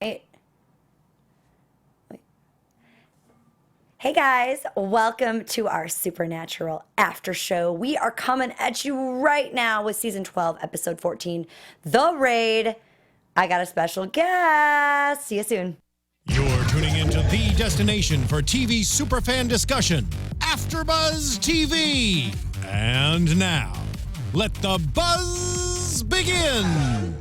Hey guys, welcome to our Supernatural After Show. We are coming at you right now with Season 12, Episode 14, The Raid. I got a special guest. See you soon. You're tuning into the destination for TV superfan discussion, AFTERBUZZ TV. And now, let the buzz begin.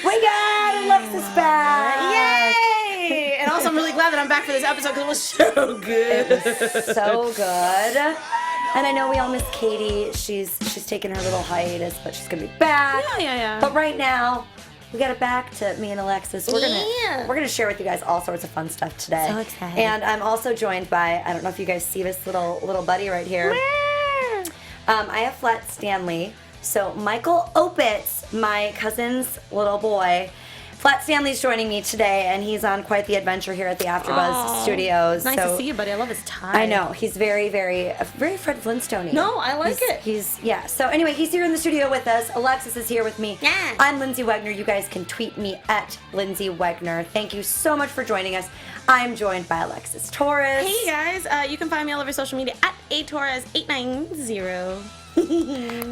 We got Alexis back. Yay! And also, I'm really glad that I'm back for this episode because it was so good. It was so good. And I know we all miss Katie. She's taking her little hiatus, but she's gonna be back. Yeah. But right now, we got it back to me and Alexis. We're gonna share with you guys all sorts of fun stuff today. So excited. And I'm also joined by, I don't know if you guys see this little buddy right here. I have Flat Stanley. So Michael Opitz, my cousin's little boy. Flat Stanley's joining me today, and he's on quite the adventure here at the AfterBuzz Studios. Nice to see you, buddy. I love his tie. I know. He's very Fred Flintstone-y. No, I like it. He's So anyway, he's here in the studio with us. Alexis is here with me. Yeah. I'm Lyndsey Wegner. You guys can tweet me at Lyndsey Wegner. Thank you so much for joining us. I'm joined by Alexis Torres. Hey, guys. You can find me all over social media at atorres890.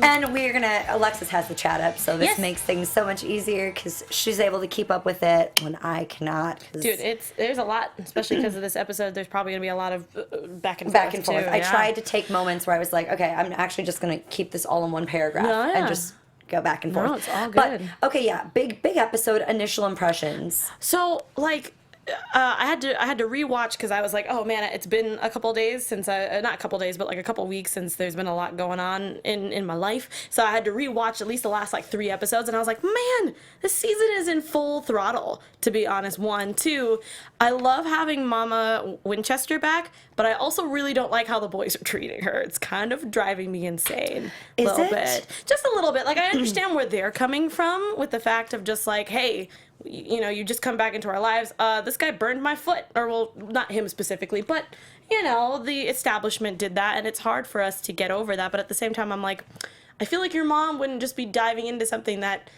And Alexis has the chat up, so this Yes. makes things so much easier because she's able to keep up with it when I cannot. Dude, there's a lot, especially because of this episode. There's probably going to be a lot of back and Back and forth. too, I tried to take moments where I was like, okay, I'm actually just going to keep this all in one paragraph and just go back and forth. No, it's all But, good. okay, yeah, big episode, initial impressions. So, like, I had to rewatch because I was like, oh man, it's been a couple days since not a couple days, but like a couple weeks since there's been a lot going on in my life. So I had to rewatch at least the last like 3 episodes, and I was like, man, this season is in full throttle. To be honest, 1, 2, I love having Mama Winchester back, but I also really don't like how the boys are treating her. It's kind of driving me insane. Is little it? bit, just a little bit. Like I understand where they're coming from with the fact of just like, hey, you know, you just come back into our lives. This guy burned my foot. Or, well, not him specifically, but, you know, the establishment did that, and it's hard for us to get over that. But at the same time, I'm like, I feel like your mom wouldn't just be diving into something that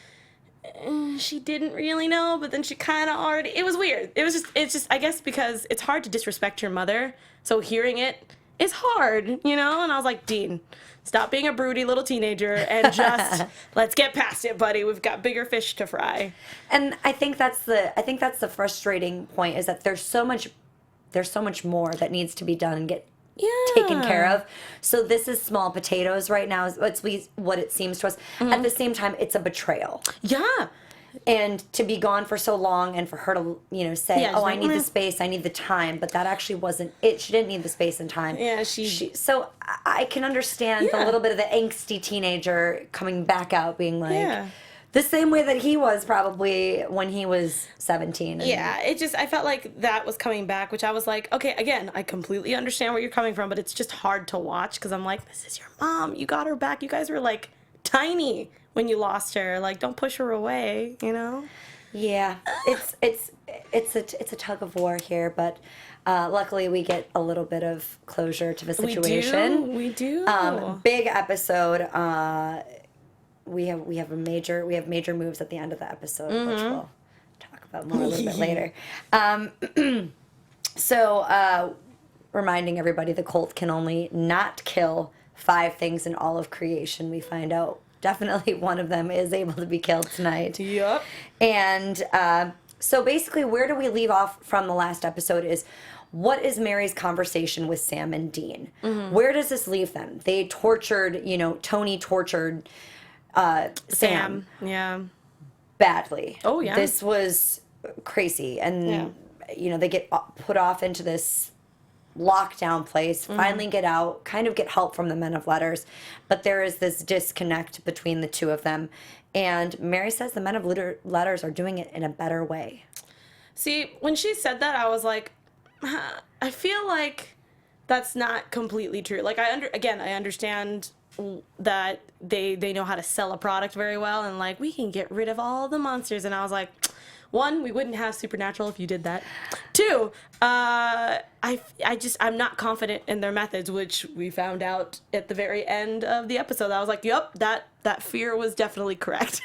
she didn't really know, but then she kind of already... It was weird. It's just, I guess, because it's hard to disrespect your mother, so hearing it is hard, you know? And I was like, Dean, stop being a broody little teenager and just let's get past it, buddy. We've got bigger fish to fry. And I think that's the frustrating point, is that there's so much more that needs to be done and get taken care of. So this is small potatoes right now, is what it seems to us. At the same time, it's a betrayal. Yeah. And to be gone for so long, and for her to, you know, say, Yeah, oh, I like, need the space, I need the time, but that actually wasn't it. She didn't need the space and time. Yeah, so I can understand a little bit of the angsty teenager coming back out, being like, the same way that he was probably when he was 17. Yeah, I felt like that was coming back, which I was like, okay, again, I completely understand where you're coming from, but it's just hard to watch because I'm like, this is your mom. You got her back. You guys were like tiny when you lost her. Like, don't push her away, you know? Yeah, it's a tug of war here, but luckily we get a little bit of closure to the situation. We do. Big episode. We have major moves at the end of the episode, which we'll talk about more a little bit later. So reminding everybody, the cult can only not kill 5 things in all of creation. We find out definitely one of them is able to be killed tonight. Yep. And so basically, where do we leave off from the last episode is, what is Mary's conversation with Sam and Dean? Where does this leave them? They tortured, Tony tortured Sam. Yeah. Badly. Oh, yeah. This was crazy. And, they get put off into this lockdown place, finally get out, kind of get help from the men of letters, but there is this disconnect between the two of them, and Mary says the men of letters are doing it in a better way. See, when she said that, I was like, I feel like that's not completely true. Like, I understand that they know how to sell a product very well, and like, we can get rid of all the monsters, and I was like, one, we wouldn't have Supernatural if you did that. Two, I'm not confident in their methods, which we found out at the very end of the episode. I was like, yep, that fear was definitely correct.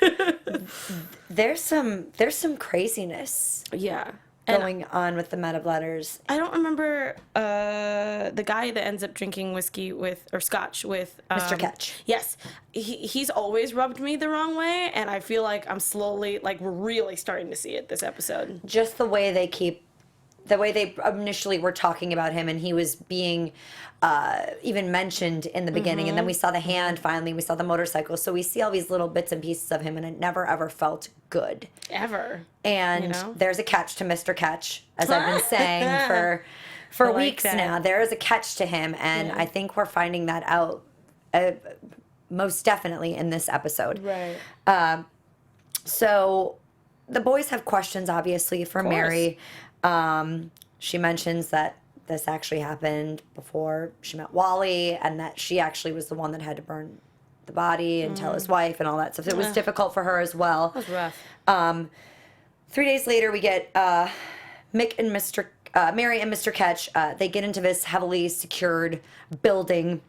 There's some craziness. Yeah. Going on with the men of letters. I don't remember the guy that ends up drinking whiskey or scotch with Mr. Ketch. Yes, he's always rubbed me the wrong way, and I feel like I'm slowly, like, we're really starting to see it this episode. Just the way they initially were talking about him, and he was being even mentioned in the beginning, and then we saw the hand finally, we saw the motorcycle, so we see all these little bits and pieces of him, and it never ever felt good. Ever. And there's a catch to Mr. Ketch, as I've been saying for weeks now. There is a catch to him, and I think we're finding that out most definitely in this episode. Right. So the boys have questions, obviously, for Mary. She mentions that this actually happened before she met Wally, and that she actually was the one that had to burn the body and tell his wife and all that stuff. It was difficult for her as well. That was rough. 3 days later, we get Mick and Mary and Mr. Ketch. They get into this heavily secured building,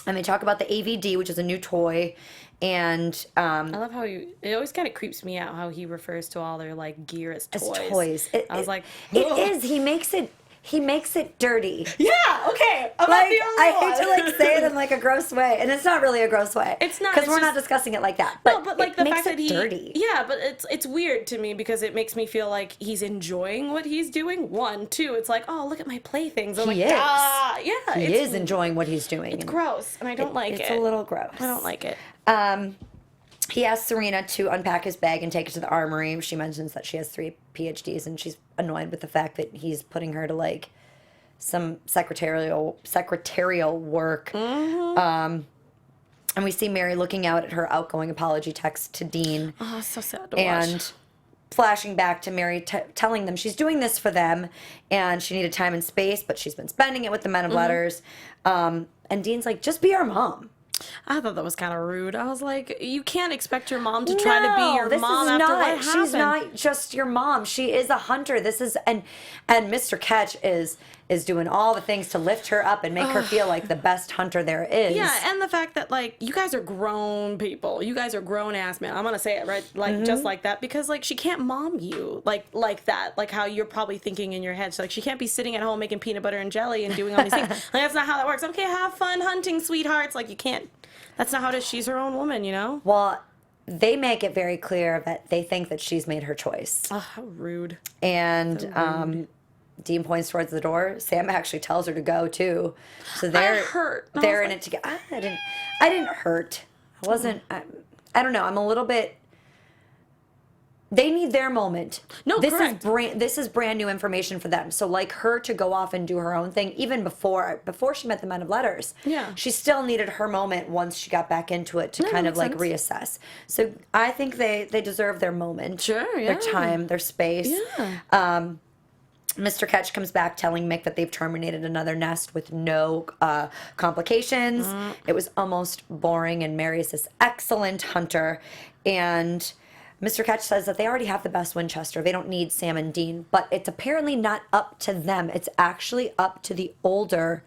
and they talk about the AVD, which is a new toy. And I love how it always kind of creeps me out how he refers to all their, like, gear as toys. I was like, it is. He makes it dirty. Yeah, okay. I'm Like, not the only I one. hate to, like, say it in, like, a gross way, and it's not really a gross way. It's not, because it's we're not just- discussing it like that. No, but like the makes fact that it dirty. Yeah, but it's weird to me because it makes me feel like he's enjoying what he's doing. One, two, it's like, oh, look at my playthings. I'm He like, is. yeah, He is enjoying what he's doing. It's gross, and I don't like it. It's a little gross. I don't like it. He asks Serena to unpack his bag and take it to the armory. She mentions that she has 3 PhDs, and she's annoyed with the fact that he's putting her to, like, some secretarial work. And we see Mary looking out at her outgoing apology text to Dean. Oh, so sad to And watch. flashing back to Mary telling them she's doing this for them, and she needed time and space, but she's been spending it with the men of letters. And Dean's like, just be our mom. I thought that was kind of rude. I was like, you can't expect your mom to try to be your this mom is after not, what happened. She's not just your mom. She is a hunter. This is and Mr. Ketch is doing all the things to lift her up and make her feel like the best hunter there is. Yeah, and the fact that, like, you guys are grown people. You guys are grown ass men. I'm gonna say it right, like, just like that, because, like, she can't mom you like that, like how you're probably thinking in your head. So, like, she can't be sitting at home making peanut butter and jelly and doing all these things. Like, that's not how that works. Okay, have fun hunting, sweethearts. Like, you can't. That's not how it is. She's her own woman, you know. Well, they make it very clear that they think that she's made her choice. Oh, how rude. And Dean points towards the door. Sam actually tells her to go too. So I hurt. They're in it together. I didn't hurt. I wasn't. I don't know. I'm a little bit. They need their moment. No, this correct. This is brand new information for them. So, like, her to go off and do her own thing, even before she met the men of letters. Yeah. She still needed her moment once she got back into it to kind of, like, makes reassess. So I think they deserve their moment. Sure, Their yeah. time, their space. Yeah. Mr. Ketch comes back telling Mick that they've terminated another nest with no complications. It was almost boring, and Mary's this excellent hunter. And Mr. Ketch says that they already have the best Winchester. They don't need Sam and Dean. But it's apparently not up to them. It's actually up to the older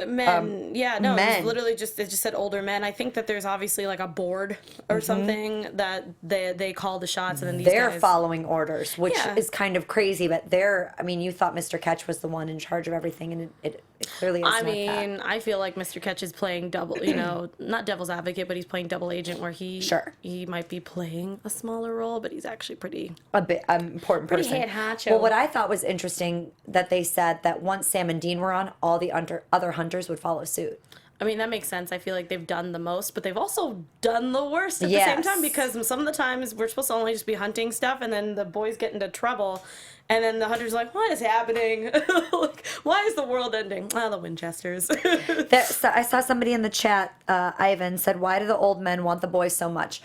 Men, yeah, no, men. It was literally it just said older men. I think that there's obviously like a board or something that they call the shots, and then these they're guys. following orders, which Yeah. is kind of crazy. But you thought Mr. Ketch was the one in charge of everything, and it clearly is I not that. mean, I feel like Mr. Ketch is playing double, you know, not devil's advocate, but he's playing double agent, where he might be playing a smaller role, but he's actually pretty. A bit important Pretty person. head honcho. Well, what I thought was interesting that they said that once Sam and Dean were on, all the other hunters would follow suit. I mean, that makes sense. I feel like they've done the most, but they've also done the worst at the Yes. same time, because some of the times we're supposed to only just be hunting stuff, and then the boys get into trouble, and then the hunter's like, what is happening? Like, why is the world ending? Ah, the Winchesters. So I saw somebody in the chat, Ivan, said, why do the old men want the boys so much?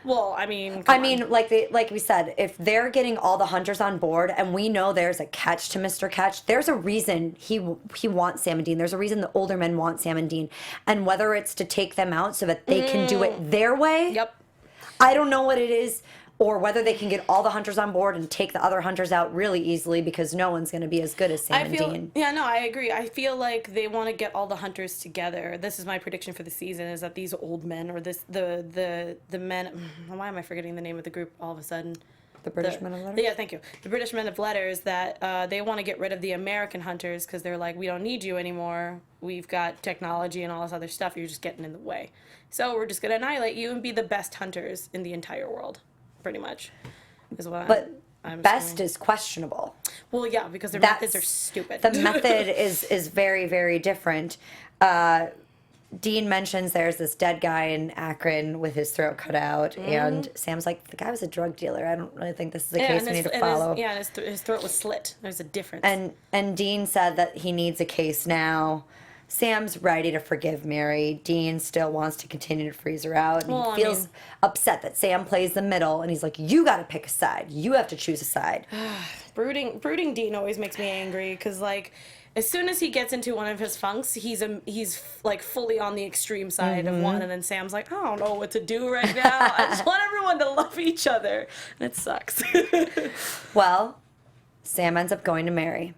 Well, I mean, come on. like we said, if they're getting all the hunters on board, and we know there's a catch to Mr. Ketch, there's a reason he wants Sam and Dean. There's a reason the older men want Sam and Dean, and whether it's to take them out so that they can do it their way. Yep. I don't know what it is, or whether they can get all the hunters on board and take the other hunters out really easily, because no one's going to be as good as Sam and Dean. Yeah, no, I agree. I feel like they want to get all the hunters together. This is my prediction for the season, is that these old men, or the men, why am I forgetting the name of the group all of a sudden? The British Men of Letters? Yeah, thank you. The British Men of Letters, that they want to get rid of the American hunters because they're like, we don't need you anymore. We've got technology and all this other stuff. You're just getting in the way. So we're just going to annihilate you and be the best hunters in the entire world, pretty much, is what I'm best assuming. is questionable. Well, yeah, because their methods are stupid. The method is very, very different. Dean mentions there's this dead guy in Akron with his throat cut out, and Sam's like, the guy was a drug dealer. I don't really think this is a case we need to follow. His throat was slit. There's a difference. And Dean said that he needs a case now. Sam's ready to forgive Mary. Dean still wants to continue to freeze her out, and he feels upset that Sam plays the middle, and he's like, you got to pick a side. You have to choose a side. brooding Dean always makes me angry, because, like, as soon as he gets into one of his funks, he's like fully on the extreme side of one, and then Sam's like, I don't know what to do right now. I just want everyone to love each other, and it sucks. Well, Sam ends up going to Mary.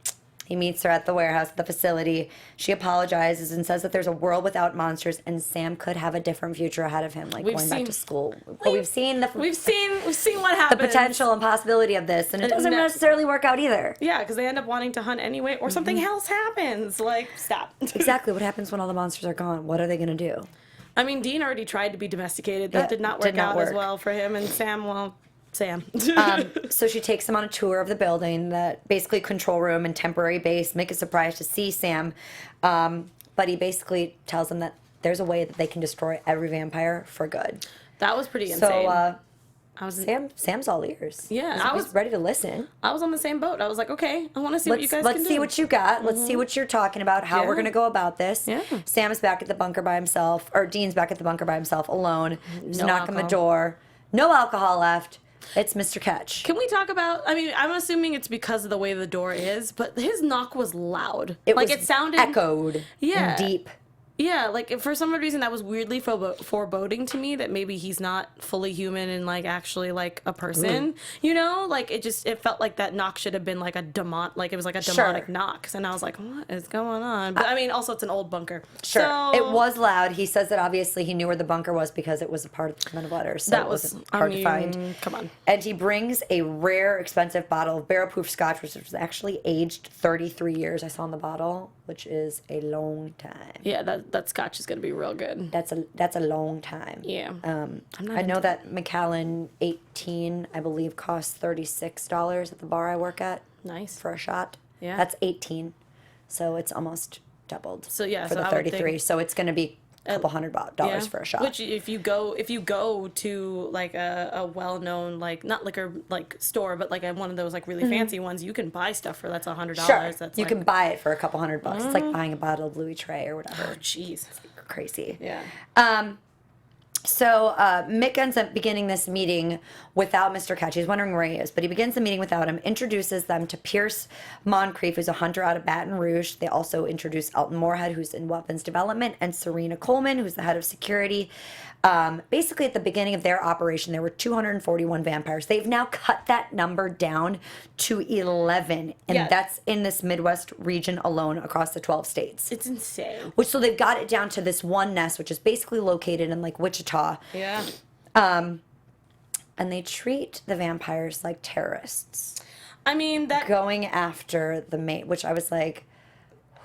He meets her at the warehouse at the facility. She apologizes and says that there's a world without monsters, and Sam could have a different future ahead of him, like going back to school. But we've seen what happens. The potential and possibility of this, and it doesn't necessarily work out either. Yeah, because they end up wanting to hunt anyway, or something else happens. Like, stop. Exactly. What happens when all the monsters are gone? What are they going to do? I mean, Dean already tried to be domesticated. That did not work out as well for him, and Sam, well... Sam. So she takes him on a tour of the building, that basically control room and temporary base. Mick is surprised to see Sam, but he basically tells him that there's a way that they can destroy every vampire for good. That was pretty insane. So Sam's all ears. Yeah, he's ready to listen. I was on the same boat. I was like, okay, I want to see what you guys can do. Let's see what you got. Let's see what you're talking about, how we're going to go about this. Yeah. Sam is back at the bunker by himself, or Dean's back at the bunker by himself, alone. He's knocking the door. No alcohol left. It's Mr. Catch. Can we talk about, I mean, I'm assuming it's because of the way the door is, but his knock was loud. It sounded echoed. And deep. Yeah, like, for some reason that was weirdly foreboding to me, that maybe he's not fully human and, like, actually, like, a person, you know? Like, it felt like that knock should have been, like, it was like a demonic knock. And I was like, what is going on? But, I mean, also, it's an old bunker. Sure. So, it was loud. He says that obviously he knew where the bunker was because it was a part of the Men of Letters. So that was hard to find. Come on. And he brings a rare, expensive bottle of barrel-proof scotch, which was actually aged 33 years, I saw in the bottle, which is a long time. Yeah, that scotch is going to be real good. That's a long time. Yeah. I know that Macallan 18, I believe, costs $36 at the bar I work at. Nice. For a shot. Yeah. That's 18. So it's almost doubled. So yeah, for the 33. So it's going to be a couple $100 for a shot. Which if you go to like a well-known, like, not liquor like store, but like one of those like really fancy ones, you can buy stuff for that's $100. Sure. That's you can buy it for a couple $100. It's like buying a bottle of Louis Trey or whatever. Oh, jeez. Crazy. Yeah. So Mick ends up beginning this meeting without Mr. Catch. He's wondering where he is, but he begins the meeting without him, introduces them to Pierce Moncrief, who's a hunter out of Baton Rouge. They also introduce Elton Moorhead, who's in weapons development, and Serena Coleman, who's the head of security. Basically, at the beginning of their operation, there were 241 vampires. They've now cut that number down to 11, and that's in this Midwest region alone across the 12 states. It's insane. So they've got it down to this one nest, which is basically located in, like, Wichita. Yeah. And they treat the vampires like terrorists. I mean, going after the mate, which I was like...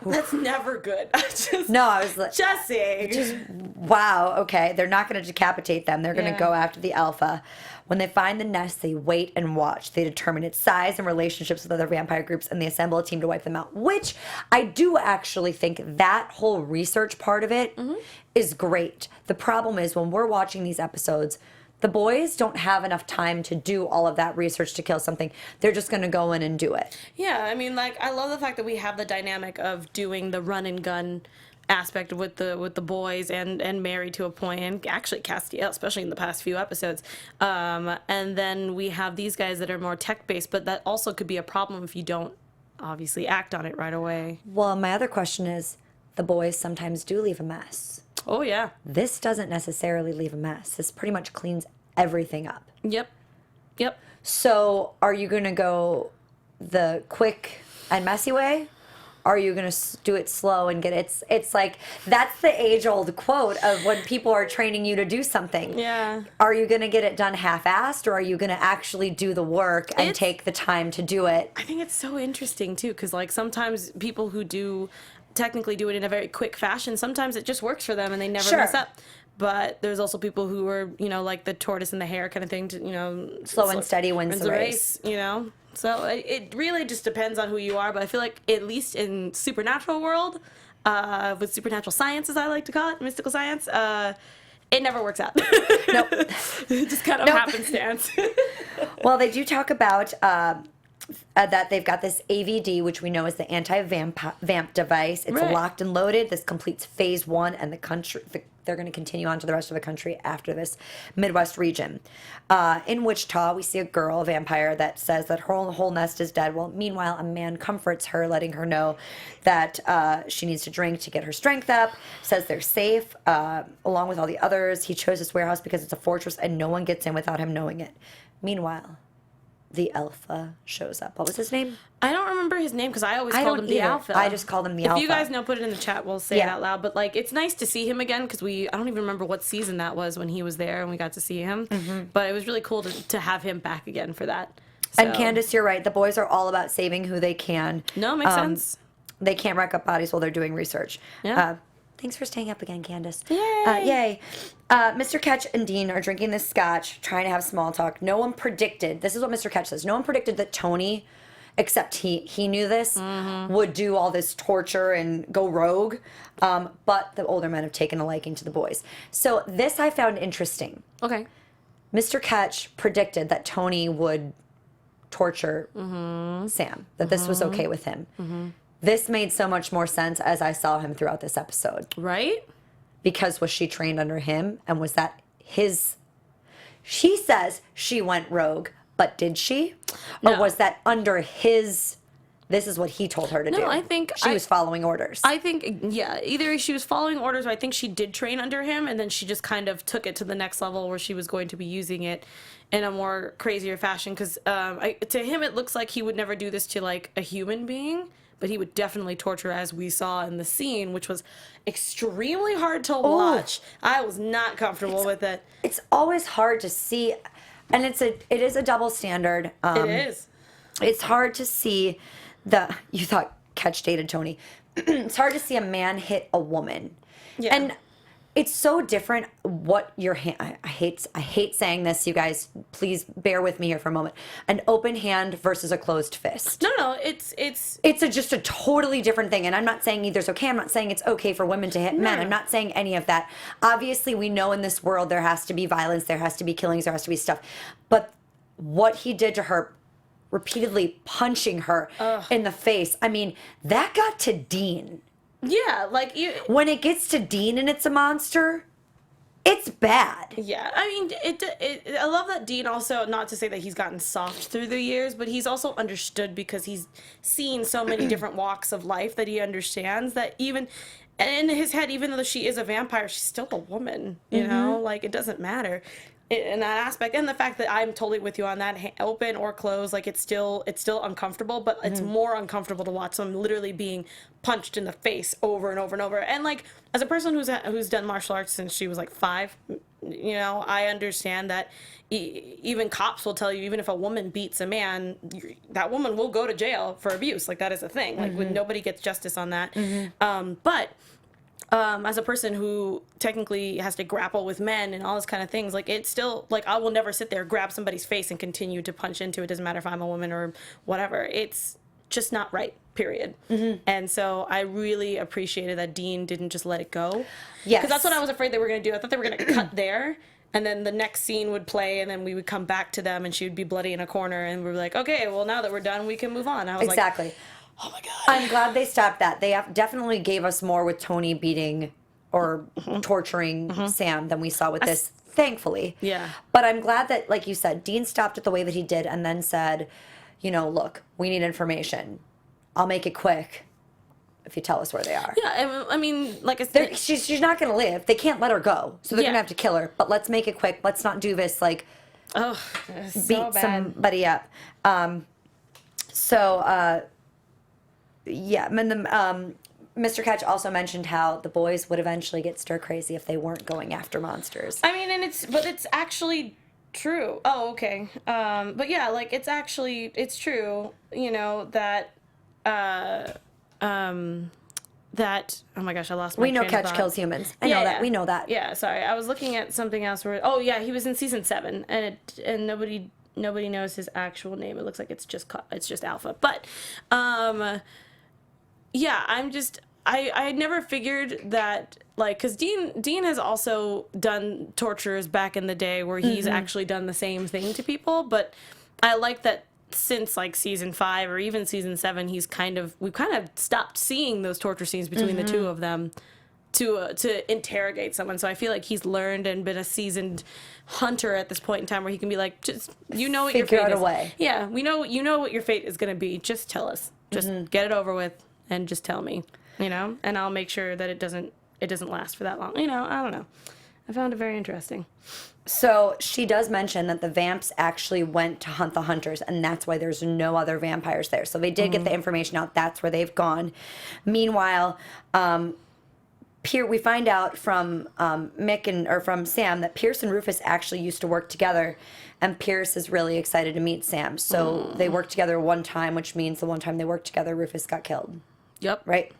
That's never good. I was like... Jesse! Wow, okay. They're not going to decapitate them. They're going to go after the alpha. When they find the nest, they wait and watch. They determine its size and relationships with other vampire groups, and they assemble a team to wipe them out, which I do actually think that whole research part of it is great. The problem is when we're watching these episodes, the boys don't have enough time to do all of that research to kill something. They're just going to go in and do it. Yeah, I mean, like, I love the fact that we have the dynamic of doing the run and gun aspect with the boys and Mary to a point, and actually Castiel, especially in the past few episodes. And then we have these guys that are more tech-based, but that also could be a problem if you don't obviously act on it right away. Well, my other question is, the boys sometimes do leave a mess. Oh, yeah. This doesn't necessarily leave a mess. This pretty much cleans everything up. Yep. Yep. So are you going to go the quick and messy way? Are you going to do it slow and get it? It's like, that's the age-old quote of when people are training you to do something. Yeah. Are you going to get it done half-assed, or are you going to actually do the work and take the time to do it? I think it's so interesting, too, because, like, sometimes people who technically do it in a very quick fashion, sometimes it just works for them and they never mess up. But there's also people who are, like the tortoise in the hare kind of thing, slow and steady wins the race. So it really just depends on who you are. But I feel like at least in supernatural world, with supernatural science, as I like to call it, mystical science, it never works out. Nope. It just kind of happenstance. Well, they do talk about that they've got this AVD, which we know is the anti-vamp device. It's locked and loaded. This completes phase 1, and they're going to continue on to the rest of the country after this Midwest region. In Wichita, we see a girl, a vampire, that says that her whole nest is dead. Well, meanwhile, a man comforts her, letting her know that she needs to drink to get her strength up, says they're safe, along with all the others. He chose this warehouse because it's a fortress and no one gets in without him knowing it. Meanwhile, the Alpha shows up. What was his name? I don't remember his name because I always called him the Alpha. I just called him the Alpha. If you guys know, put it in the chat. We'll say it out loud. But like, it's nice to see him again because I don't even remember what season that was when he was there and we got to see him. Mm-hmm. But it was really cool to have him back again for that. So. And Candace, you're right. The boys are all about saving who they can. No, makes sense. They can't wreck up bodies while they're doing research. Yeah. Thanks for staying up again, Candace. Yay! Yay. Mr. Ketch and Dean are drinking this scotch, trying to have small talk. No one predicted, this is what Mr. Ketch says, no one predicted that Tony, except he knew this, would do all this torture and go rogue. But the older men have taken a liking to the boys. So this I found interesting. Okay. Mr. Ketch predicted that Tony would torture Sam, that this was okay with him. This made so much more sense as I saw him throughout this episode. Right? Because was she trained under him? And was that his... She says she went rogue, but did she? No. Or was that under his... This is what he told her to do? No, I think... She was following orders. I think, yeah, either she was following orders or I think she did train under him and then she just kind of took it to the next level where she was going to be using it in a more crazier fashion. Because to him, it looks like he would never do this to, like, a human being. But he would definitely torture, as we saw in the scene, which was extremely hard to watch. I was not comfortable with it. It's always hard to see, and it is a double standard. It is. It's hard to see you thought Ketch dated Tony. It's hard to see a man hit a woman. Yeah. And it's so different what your hand... I hate saying this, you guys. Please bear with me here for a moment. An open hand versus a closed fist. No, it's just a totally different thing. And I'm not saying either's okay. I'm not saying it's okay for women to hit men. I'm not saying any of that. Obviously, we know in this world there has to be violence, there has to be killings, there has to be stuff. But what he did to her, repeatedly punching her in the face, I mean, that got to Dean. Yeah, like you. When it gets to Dean and it's a monster, it's bad. Yeah, I mean, I love that Dean also, not to say that he's gotten soft through the years, but he's also understood because he's seen so many different walks of life that he understands that even in his head, even though she is a vampire, she's still a woman. You know, like it doesn't matter. In that aspect, and the fact that I'm totally with you on that, open or closed, like it's still uncomfortable, but it's more uncomfortable to watch someone literally being punched in the face over and over and over. And like as a person who's done martial arts since she was like 5, you know, I understand that even cops will tell you, even if a woman beats a man, that woman will go to jail for abuse. Like that is a thing. Like when nobody gets justice on that. But as a person who technically has to grapple with men and all this kind of things, like it's still like I will never sit there, grab somebody's face and continue to punch into it. Doesn't matter if I'm a woman or whatever. It's just not right, period. And so I really appreciated that Dean didn't just let it go. Yes. Because that's what I was afraid they were going to do. I thought they were going to cut there and then the next scene would play and then we would come back to them and she would be bloody in a corner and we were like, okay, well now that we're done, we can move on. I was exactly. Like, oh my God. I'm glad they stopped that. They definitely gave us more with Tony beating or torturing Sam than we saw with this, thankfully. Yeah. But I'm glad that, like you said, Dean stopped it the way that he did and then said, you know, look, we need information. I'll make it quick if you tell us where they are. Yeah, I mean, like I said, she's not going to live. They can't let her go. So they're going to have to kill her. But let's make it quick. Let's not do this, like, Oh, it's so beat bad. somebody up. Yeah, and Mr. Ketch also mentioned how the boys would eventually get stir crazy if they weren't going after monsters. I mean, it's actually true. Oh, okay. But yeah, like it's true. You know that. That, oh my gosh, I lost my We know train of Ketch thought. kills humans. I know that. We know that. Yeah, sorry. I was looking at something else where, oh yeah, he was in season 7 and nobody knows his actual name. It looks like it's just Alpha. But yeah, I never figured that, like, cuz Dean has also done tortures back in the day where he's actually done the same thing to people, but I like that since like season 5 or even season 7, we've kind of stopped seeing those torture scenes between the two of them to interrogate someone. So I feel like he's learned and been a seasoned hunter at this point in time where he can be like, just what your fate out is. a way. Yeah, we know what your fate is going to be. Just tell us. Just get it over with and just tell me, and I'll make sure that it doesn't last for that long. I don't know. I found it very interesting. So she does mention that the vamps actually went to hunt the hunters, and that's why there's no other vampires there. So they did get the information out. That's where they've gone. Meanwhile, we find out from from Sam that Pierce and Rufus actually used to work together, and Pierce is really excited to meet Sam. So they worked together one time, which means the one time they worked together, Rufus got killed. Yep. Right?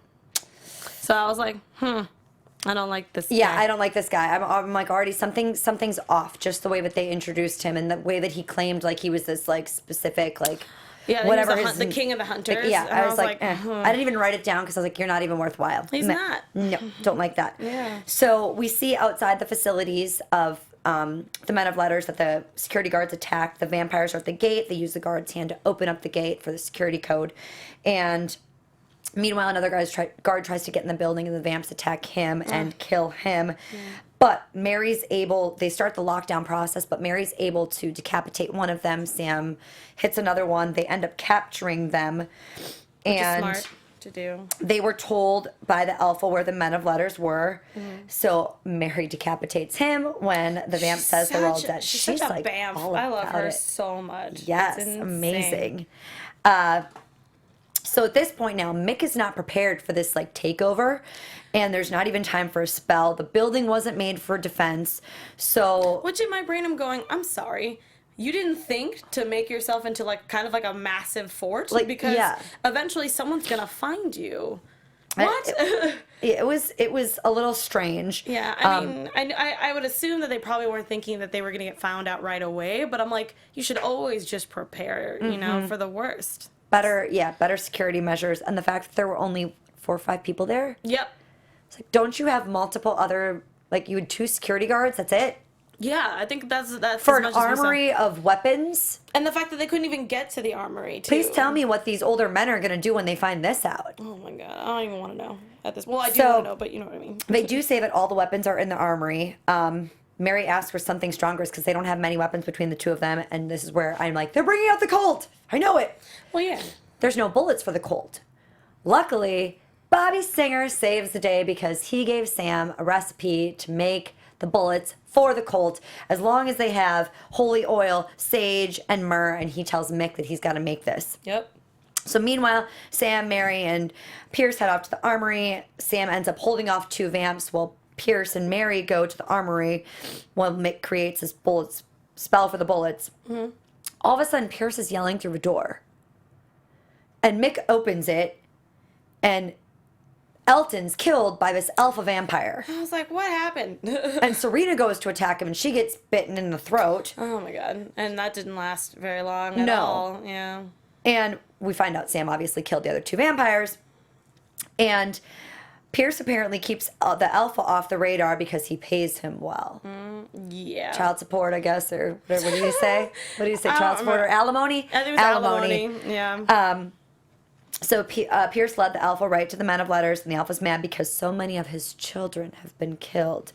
So I was like, I don't like this Yeah, guy. I don't like this guy. I'm like, already something's off. Just the way that they introduced him and the way that he claimed like he was this like specific like whatever he was the king of the hunters. Yeah, and I was like, I didn't even write it down because I was like, you're not even worthwhile. He's not. No, don't like that. Yeah. So we see outside the facilities of the Men of Letters that the security guards attacked. The vampires are at the gate. They use the guard's hand to open up the gate for the security code, and meanwhile, another guard tries to get in the building, and the vamps attack him and kill him. But Mary's able, they start the lockdown process, but Mary's able to decapitate one of them. Sam hits another one. They end up capturing them. And smart to do. they were told by the Alpha where the Men of Letters were. So Mary decapitates him when the vamp says they're all dead. She's such a like bamf. all I love about her it. so much. Yes, It's insane. amazing. So at this point now, Mick is not prepared for this like takeover, and there's not even time for a spell. The building wasn't made for defense, so Which in my brain I'm going, I'm sorry. You didn't think to make yourself into like kind of like a massive fort? Like, because yeah. eventually someone's gonna find you. What? it was a little strange. Yeah, I mean, I would assume that they probably weren't thinking that they were going to get found out right away, but I'm like, you should always just prepare, for the worst. Better security measures, and the fact that there were only 4 or 5 people there. Yep. It's like, don't you have multiple other, like you had 2 security guards? That's it Yeah, I think that's for as an much as we saw. armory of weapons. And the fact that they couldn't even get to the armory, too. Please tell me what these older men are going to do when they find this out. Oh my god, I don't even want to know at this. Well, I do So- want to know, but you know what I mean. They do say that all the weapons are in the armory. Mary asks for something stronger because they don't have many weapons between the 2 of them, and this is where I'm like, they're bringing out the Colt. I know it. Well, yeah. There's no bullets for the Colt. Luckily, Bobby Singer saves the day because he gave Sam a recipe to make the bullets for the Colt as long as they have holy oil, sage, and myrrh, and he tells Mick that he's got to make this. Yep. So meanwhile, Sam, Mary, and Pierce head off to the armory. Sam ends up holding off 2 vamps while Pierce and Mary go to the armory while Mick creates this bullets spell for the bullets. All of a sudden, Pierce is yelling through a door. And Mick opens it, and Elton's killed by this alpha vampire. I was like, what happened? And Serena goes to attack him, and she gets bitten in the throat. Oh my god. And that didn't last very long at No. all. Yeah. And we find out Sam obviously killed the other 2 vampires. And Pierce apparently keeps the alpha off the radar because he pays him well. Yeah. Child support, I guess, or what do you say? What do you say? I don't Child support or remember. alimony? I think it was alimony. Yeah. So Pierce led the Alpha right to the Men of Letters, and the Alpha's mad because so many of his children have been killed.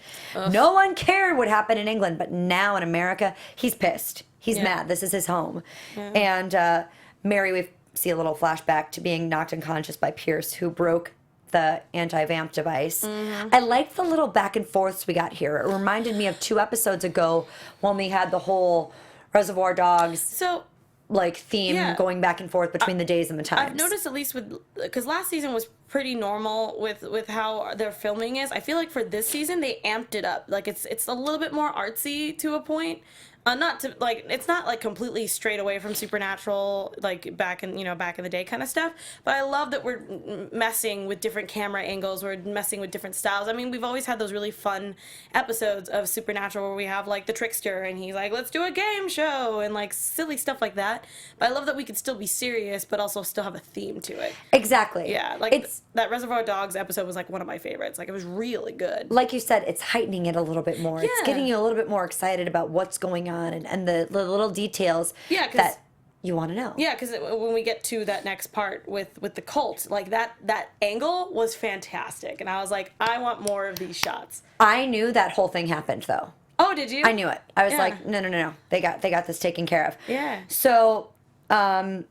No one cared what happened in England, but now in America, he's pissed. He's mad. This is his home. And Mary, we see a little flashback to being knocked unconscious by Pierce, who broke the anti-vamp device. I liked the little back and forths we got here. It reminded me of 2 episodes ago when we had the whole Reservoir Dogs So like theme going back and forth between the days and the times. I've noticed, at least with, because last season was pretty normal with how their filming is. I feel like for this season they amped it up. Like it's a little bit more artsy to a point. Not to like, it's not like completely straight away from Supernatural, like back in the day kind of stuff. But I love that we're messing with different camera angles. We're messing with different styles. I mean, we've always had those really fun episodes of Supernatural where we have like the trickster and he's like, let's do a game show and like silly stuff like that. But I love that we could still be serious, but also still have a theme to it. Exactly. Yeah, like that Reservoir Dogs episode was like one of my favorites. Like it was really good. Like you said, it's heightening it a little bit more. It's getting you a little bit more excited about what's going on and the little details that you want to know. Yeah, because when we get to that next part with the cult, like that angle was fantastic, and I was like, I want more of these shots. I knew that whole thing happened though. Oh, did you? I knew it. I was like, no. They got this taken care of. Yeah. So, the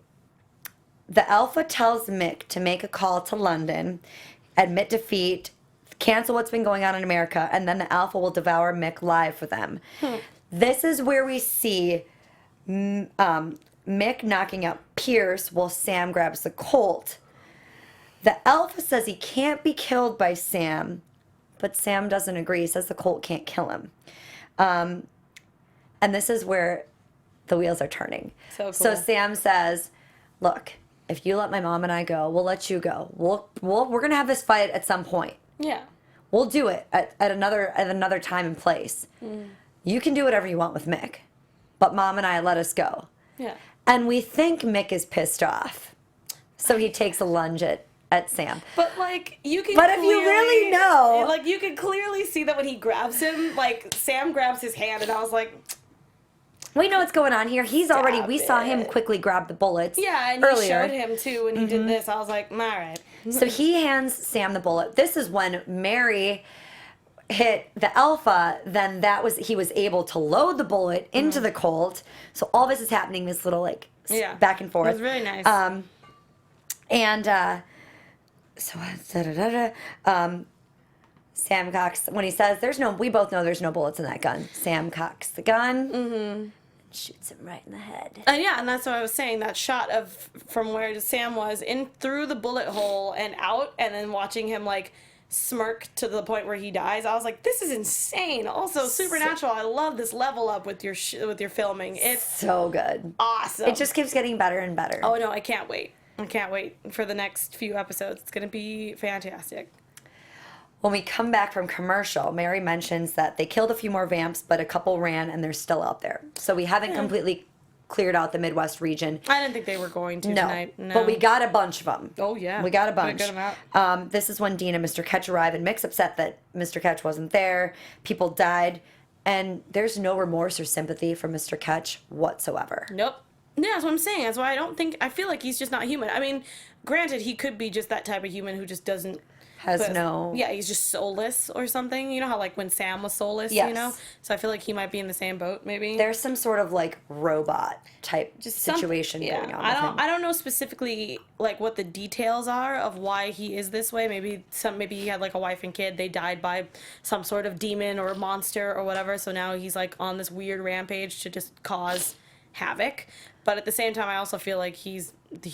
Alpha tells Mick to make a call to London, admit defeat, cancel what's been going on in America, and then the Alpha will devour Mick live for them. This is where we see Mick knocking out Pierce while Sam grabs the Colt. The Alpha says he can't be killed by Sam, but Sam doesn't agree. He says the Colt can't kill him. And this is where the wheels are turning. So cool. So Sam says, look, if you let my mom and I go, we'll let you go. We're going to have this fight at some point. Yeah. We'll do it at another time and place. You can do whatever you want with Mick, but Mom and I let us go. Yeah. And we think Mick is pissed off, so he takes a lunge at Sam. But like you can. But if you really know, like you can clearly see that when he grabs him, like Sam grabs his hand, and I was like, we know what's going on here. We saw him quickly grab the bullets. Yeah, and earlier. he showed him too when he did this. I was like, all right. So he hands Sam the bullet. This is when Mary hit the Alpha, then he was able to load the bullet into the Colt. So all this is happening, this little like back and forth. It was really nice. Sam cocks when he says we both know there's no bullets in that gun. Sam cocks the gun. And shoots him right in the head. And that's what I was saying. That shot of from where Sam was in through the bullet hole and out, and then watching him like smirk to the point where he dies. I was like, this is insane. Also, Supernatural. I love this level up with your filming. It's so good. Awesome. It just keeps getting better and better. Oh no, I can't wait. I can't wait for the next few episodes. It's gonna be fantastic. When we come back from commercial, Mary mentions that they killed a few more vamps, but a couple ran and they're still out there. So we haven't completely cleared out the Midwest region. I didn't think they were going to tonight. No. But we got a bunch of them. Oh, yeah. We got a bunch. Good amount. This is when Dean and Mr. Ketch arrive, and Mick's upset that Mr. Ketch wasn't there. People died, and there's no remorse or sympathy for Mr. Ketch whatsoever. Nope. Yeah, that's what I'm saying. That's why I feel like he's just not human. I mean, granted, he could be just that type of human who just doesn't... Yeah, he's just soulless or something. You know how like when Sam was soulless, yes. You know? So I feel like he might be in the same boat, maybe. There's some sort of like robot type situation going on. I don't know specifically like what the details are of why he is this way. Maybe he had like a wife and kid. They died by some sort of demon or monster or whatever. So now he's like on this weird rampage to just cause havoc. But at the same time, I also feel like he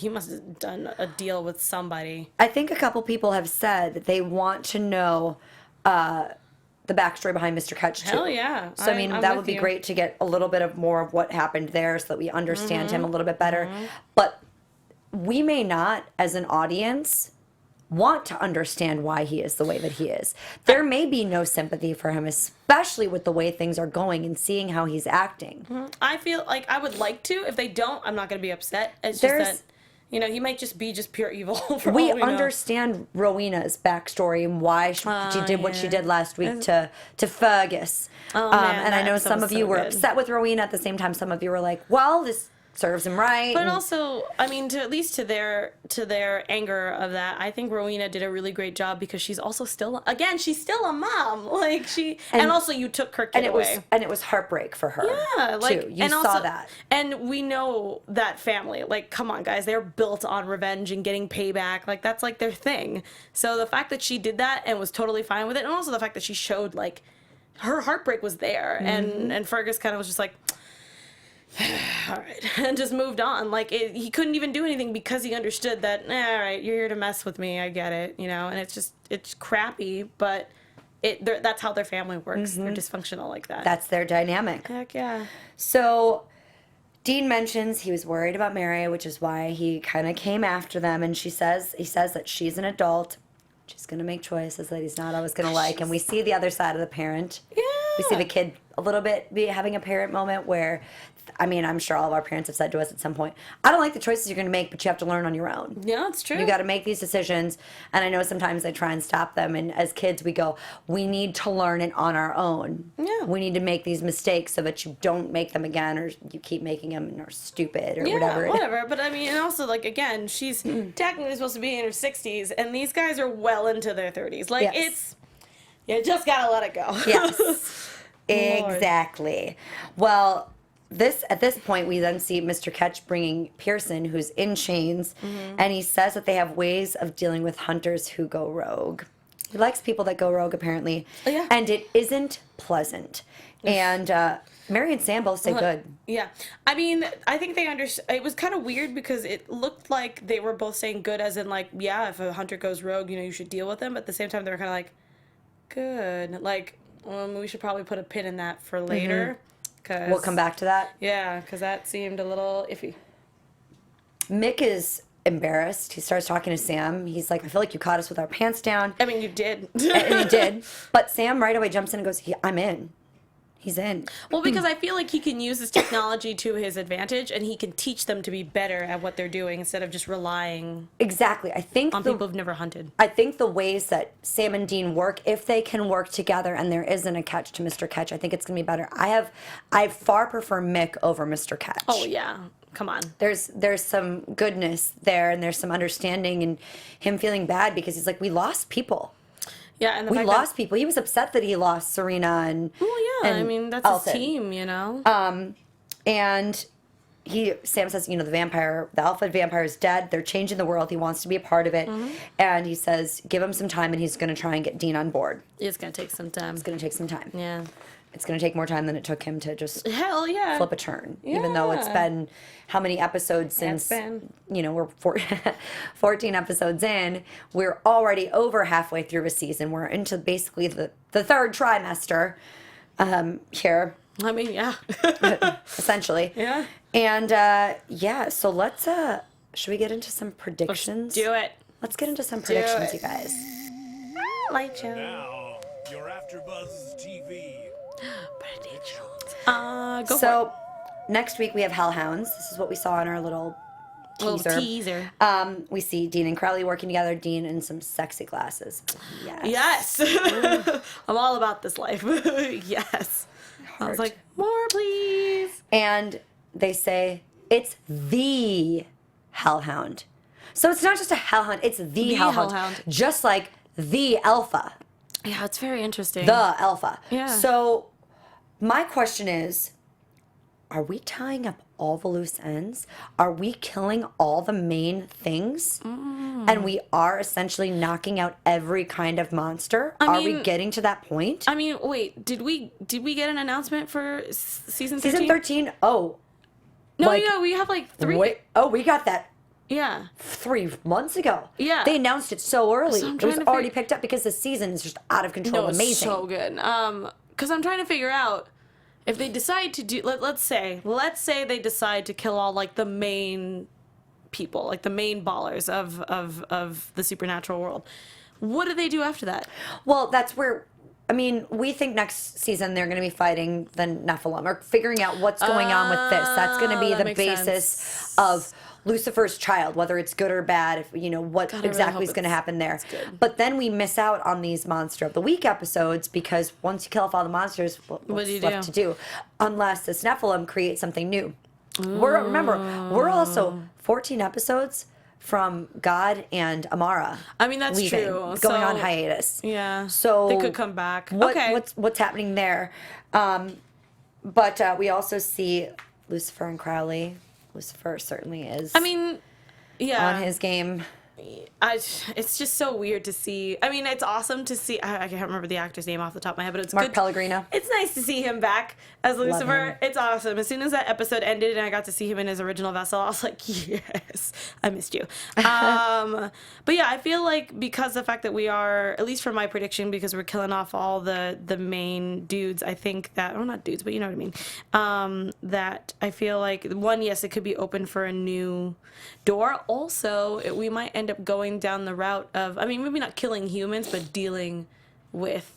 must have done a deal with somebody. I think a couple people have said that they want to know the backstory behind Mr. Ketch too. Hell yeah. So I mean, that would be great to get a little bit of more of what happened there so that we understand him a little bit better. But we may not, as an audience, want to understand why he is the way that he is. There may be no sympathy for him, especially with the way things are going and seeing how he's acting. I feel like I would like to. If they don't, I'm not going to be upset. It's just that, you know, he might just be pure evil. For we all we understand Rowena's backstory and why she did what she did last week to Fergus. Oh, man, and I know some of you were upset with Rowena. At the same time, some of you were like, well, this serves him right. But also, I mean, to their anger of that, I think Rowena did a really great job because she's also still a mom. Like and also you took her kid away. And it was heartbreak for her. Yeah, like too. You saw that. And we know that family. Like, come on, guys, they're built on revenge and getting payback. Like that's like their thing. So the fact that she did that and was totally fine with it, and also the fact that she showed like her heartbreak was there, and Fergus kind of was just like, all right, and just moved on. Like, he couldn't even do anything because he understood that, all right, you're here to mess with me. I get it, you know, and it's crappy, but that's how their family works. They're dysfunctional like that. That's their dynamic. Heck yeah. So Dean mentions he was worried about Mary, which is why he kind of came after them. And he says that she's an adult. She's going to make choices that he's not always going to like. And we see the other side of the parent. Yeah. We see the kid a little bit be having a parent moment where, I mean, I'm sure all of our parents have said to us at some point, I don't like the choices you're going to make, but you have to learn on your own. Yeah, it's true. You got to make these decisions. And I know sometimes they try and stop them. And as kids, we go, we need to learn it on our own. Yeah. We need to make these mistakes so that you don't make them again, or you keep making them and are stupid or whatever. Whatever. But I mean, and also, like, again, she's technically supposed to be in her 60s, and these guys are well into their 30s. Like, you just got to let it go. Yes. Exactly. Well, at this point, we then see Mr. Ketch bringing Pearson, who's in chains, and he says that they have ways of dealing with hunters who go rogue. He likes people that go rogue, apparently. Yeah. And it isn't pleasant. And Mary and Sam both say good. Yeah. I mean, I think they understand. It was kind of weird because it looked like they were both saying good, as in, like, yeah, if a hunter goes rogue, you know, you should deal with them. But at the same time, they were kind of like, good. Like, we should probably put a pin in that for later. We'll come back to that. Yeah, because that seemed a little iffy. Mick is embarrassed. He starts talking to Sam. He's like, I feel like you caught us with our pants down. I mean, you did. And he did. But Sam right away jumps in and goes, I'm in. He's in. Well, because I feel like he can use this technology to his advantage, and he can teach them to be better at what they're doing instead of just relying Exactly. I think on people who've never hunted. I think the ways that Sam and Dean work, if they can work together and there isn't a catch to Mr. Ketch, I think it's going to be better. I far prefer Mick over Mr. Ketch. Oh, yeah. Come on. There's some goodness there, and there's some understanding, and him feeling bad because he's like, we lost people. Yeah, and We lost people. He was upset that he lost Serena and Well, yeah, and I mean, that's Elton. his team, you know? And Sam says, you know, the alpha vampire is dead. They're changing the world. He wants to be a part of it. And he says, give him some time, and he's going to try and get Dean on board. It's going to take some time. It's going to take some time. Yeah. It's going to take more time than it took him to just Hell yeah. flip a turn. Even though it's been how many episodes since, you know, we're 14 episodes in. We're already over halfway through a season. We're into basically the third trimester here. I mean, yeah. Essentially. Yeah. And so let's should we get into some predictions? Do it. Let's get into some predictions, it. you guys. Light show. Now, your AfterBuzz TV. Go So next week we have Hellhounds. This is what we saw in our little teaser. We see Dean and Crowley working together. Dean in some sexy glasses. Yes. I'm all about this life. Yes. I was like, more, please. And they say it's the Hellhound. So it's not just a Hellhound, it's the Hellhound. Just like the Alpha. Yeah, it's very interesting. The Alpha. Yeah. So my question is, are we tying up all the loose ends? Are we killing all the main things? And we are essentially knocking out every kind of monster? Are we getting to that point? I mean, wait, did we get an announcement for season 13? Season 13? Oh. No, yeah, we have like 3. we got that Yeah. 3 months ago. Yeah. They announced it so early. So I'm It was trying to already picked up because the season is just out of control. No, it's Amazing. so good. Because I'm trying to figure out if they decide to do. Let's say they decide to kill all like the main people, like the main ballers of the supernatural world. What do they do after that? Well, that's where. I mean, we think next season they're going to be fighting the Nephilim or figuring out what's going on with this. That's going to be the basis of Lucifer's child, whether it's good or bad, if you know what exactly is going to happen there. But then we miss out on these Monster of the Week episodes because once you kill off all the monsters, what's left to do? Unless this Nephilim creates something new. We're also 14 episodes from God and Amara. I mean, that's leaving, true. Going on hiatus. Yeah. So they could come back. What's happening there? But we also see Lucifer and Crowley. Lucifer certainly is. I mean, yeah. On his game. it's just so weird to see. I mean, it's awesome to see. I can't remember the actor's name off the top of my head, but it's Mark good. Pellegrino. It's nice to see him back as Lucifer. him. It's awesome. As soon as that episode ended and I got to see him in his original vessel, I was like, yes, I missed you. But yeah, I feel like because the fact that we are, at least for my prediction, because we're killing off all the main dudes, I think that, well, not dudes, but you know what I mean, that I feel like, one, yes, it could be open for a new door. Also, we might end up going down the route of, I mean, maybe not killing humans, but dealing with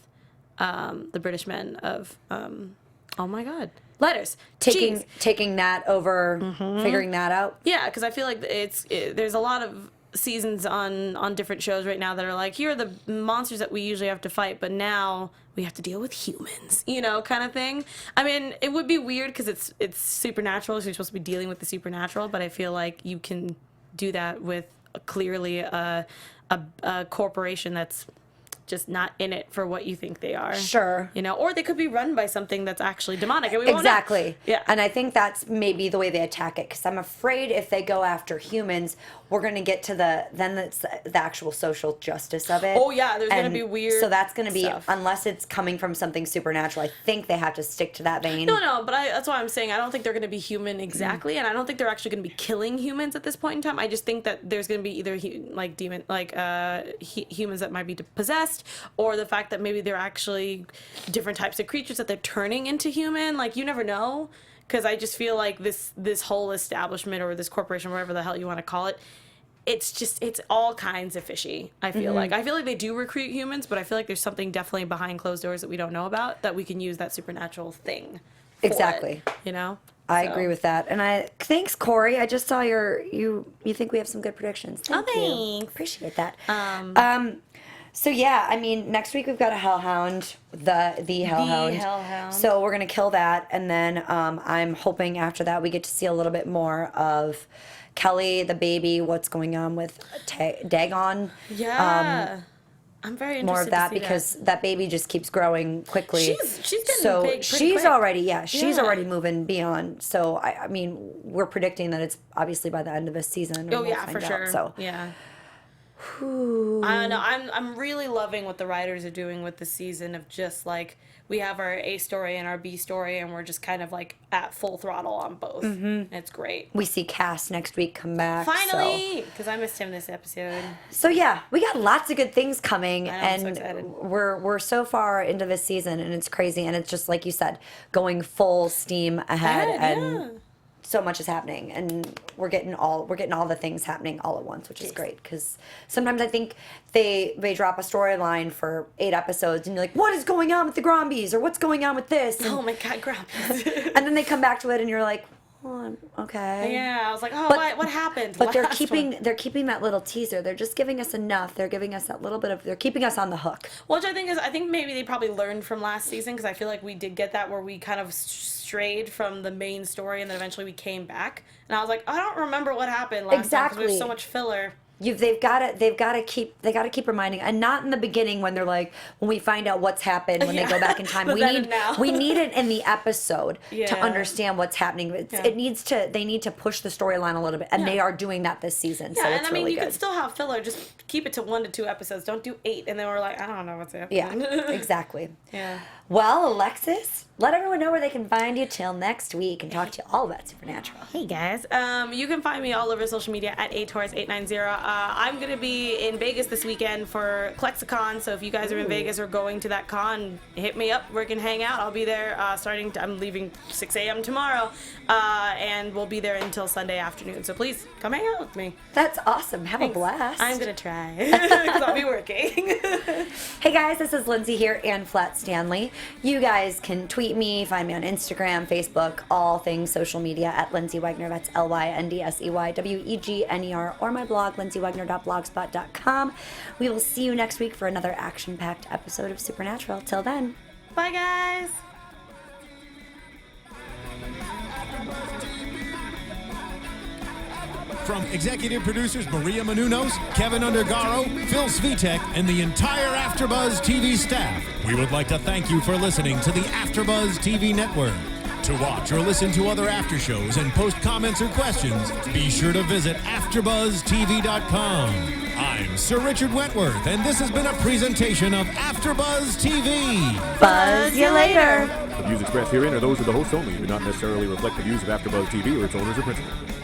the British men of, oh my God, letters. Taking that over, figuring that out. Yeah, because I feel like there's a lot of seasons on different shows right now that are like, here are the monsters that we usually have to fight, but now we have to deal with humans, you know, kind of thing. I mean, it would be weird because it's supernatural, so you're supposed to be dealing with the supernatural, but I feel like you can do that with clearly a corporation that's just not in it for what you think they are. Sure. You know, or they could be run by something that's actually demonic. And we won't know. Exactly. Yeah. And I think that's maybe the way they attack it, because I'm afraid if they go after humans, we're going to get to then it's the actual social justice of it. Oh, yeah, there's going to be weird So that's going to be, stuff. unless it's coming from something supernatural, I think they have to stick to that vein. No, but that's why I'm saying I don't think they're going to be human exactly, and I don't think they're actually going to be killing humans at this point in time. I just think that there's going to be either humans that might be possessed, or the fact that maybe they're actually different types of creatures that they're turning into human. Like, you never know, because I just feel like this whole establishment or this corporation, whatever the hell you want to call it, it's all kinds of fishy. I feel like they do recruit humans, but I feel like there's something definitely behind closed doors that we don't know about that we can use that supernatural thing for Exactly. it, you know? I agree with that. And thanks, Corey. I just saw you think we have some good predictions. Thank you. Thanks. Appreciate that. So yeah, I mean, next week we've got a Hellhound, the Hellhound. Hellhound. So we're gonna kill that, and then I'm hoping after that we get to see a little bit more of Kelly, the baby, what's going on with Dagon. Yeah. I'm very interested More of that to see because that baby just keeps growing quickly. She's getting big pretty she's quick. already she's Yeah. already moving beyond. So I mean, we're predicting that it's obviously by the end of this season. And Oh we'll yeah, find for out. sure. So Yeah. Whew. I don't know. I'm really loving what the writers are doing with the season of just like we have our A story and our B story, and we're just kind of like at full throttle on both. Mm-hmm. It's great. We see Cass next week come back. Finally, because I missed him this episode. So yeah, we got lots of good things coming, I know, I'm so and excited. we're so far into this season, and it's crazy, and it's just like you said, going full steam ahead, and so much is happening, and we're getting all the things happening all at once, which is great. Because sometimes I think they drop a storyline for 8 episodes, and you're like, what is going on with the Grombies, or what's going on with this? And, Oh my God, Grombies. and then they come back to it, and you're like, oh, okay. Yeah, I was like, oh, what happened? But they're Last keeping one. they're keeping that little teaser. They're just giving us enough. They're giving us that little bit of. They're keeping us on the hook. Which I think maybe they probably learned from last season, because I feel like we did get that where we kind of strayed from the main story, and then eventually we came back. And I was like, I don't remember what happened last time because there's so much filler. They've got to keep reminding, and not in the beginning when they're like, when we find out what's happened when they go back in time. But we need it in the episode to Yeah. understand what's happening. They need to push the storyline a little bit, and they are doing that this season. Yeah, so and it's I mean, really you good. can still have filler. Just keep it to 1 to 2 episodes. Don't do 8, and then we're like, I don't know what's happening. Yeah, exactly. Yeah. Well, Alexis, let everyone know where they can find you till next week and talk to you all about Supernatural. Hey guys, you can find me all over social media at Torres890. I'm gonna be in Vegas this weekend for Klexicon, so if you guys are in Vegas or going to that con, hit me up. We can hang out. I'll be there I'm leaving 6 a.m. tomorrow, and we'll be there until Sunday afternoon. So please come hang out with me. That's awesome. Have a blast. I'm gonna try because I'll be working. Hey guys, this is Lyndsey here and Flat Stanley. You guys can tweet me, find me on Instagram, Facebook, all things social media at Lyndsey Wegner. That's LYNDSEYWEGNER, or my blog, lyndseywegner.blogspot.com. We will see you next week for another action-packed episode of Supernatural. Till then. Bye guys. From executive producers Maria Menounos, Kevin Undergaro, Phil Svitek, and the entire AfterBuzz TV staff, we would like to thank you for listening to the AfterBuzz TV network. To watch or listen to other after shows and post comments or questions, be sure to visit AfterBuzzTV.com. I'm Sir Richard Wentworth, and this has been a presentation of AfterBuzz TV. Buzz you later. The views expressed herein are those of the hosts only and do not necessarily reflect the views of AfterBuzz TV or its owners or principals.